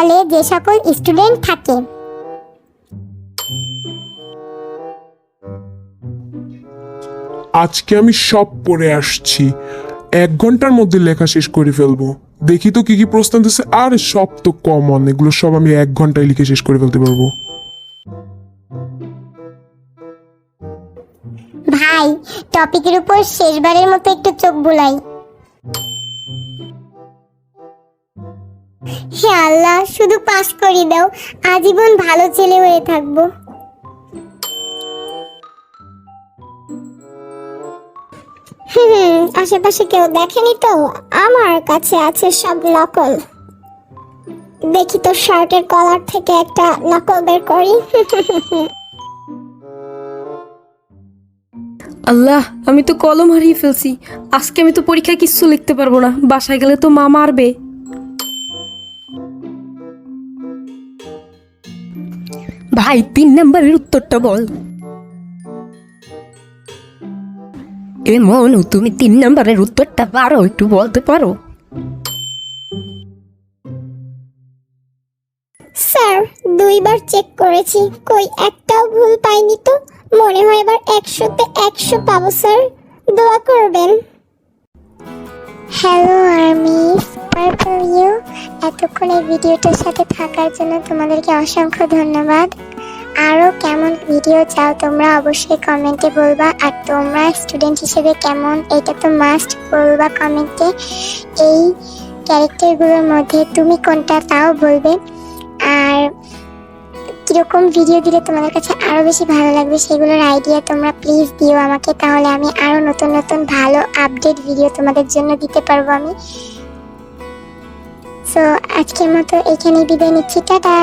হলে যে সকল স্টুডেন্ট থাকে। আজকে আমি সব পড়ে আসছি, 1 ঘন্টার মধ্যে লেখা শেষ করে ফেলবো। দেখি তো কি কি প্রশ্ন দিচ্ছে। আর সব তো কমন, এগুলো সব আমি 1 ঘন্টায় লিখে শেষ করে ফেলতে পারবো। ভাই, টপিকের উপর শেষবারের মতো একটু চোখ বুলাই। হে আল্লাহ, শুধু পাস করিয়ে দাও, আজীবন ভালো ছেলে হয়ে থাকবো। আশেপাশে কেউ দেখেনি তো? আমার কাছে আছে সব নকল। দেখি তো শার্টের কলার থেকে একটা নকল বের করি। আল্লাহ, আমি তো কলম হারিয়ে ফেলছি। আজকে আমি তো পরীক্ষায় কিচ্ছু লিখতে পারবো না, বাসায় গেলে তো মা মারবে। ভাই, 3 নম্বরের উত্তরটা বল। এ মনু, তুমি 3 নম্বরের উত্তরটা পারো? একটু বলতে পারো? স্যার, 2বার চেক করেছি, কই একটাও ভুল পাইনি তো। মনে হয় এবার 100-তে 100 পাবো স্যার, দোয়া করবেন। Hello armies, purple you. এতক্ষণ এই ভিডিওটার সাথে থাকার জন্য তোমাদেরকে অসংখ্য ধন্যবাদ। আরও কেমন ভিডিও চাও তোমরা অবশ্যই কমেন্টে বলবা। আর তোমরা স্টুডেন্ট হিসেবে কেমন, এটা তো মাস্ট বলবা কমেন্টে। এই ক্যারেক্টারগুলোর মধ্যে তুমি কোনটা তাও বলবে। আর কিরকম ভিডিও দিলে তোমাদের কাছে আরো বেশি ভালো লাগবে সেগুলোর আইডিয়া তোমরা প্লিজ দিও আমাকে, তাহলে আমি আরো নতুন নতুন ভালো আপডেট ভিডিও তোমাদের জন্য দিতে পারবো আমি। সো আজকের মতো এখানেই বিদায় নিচ্ছি, টাটা।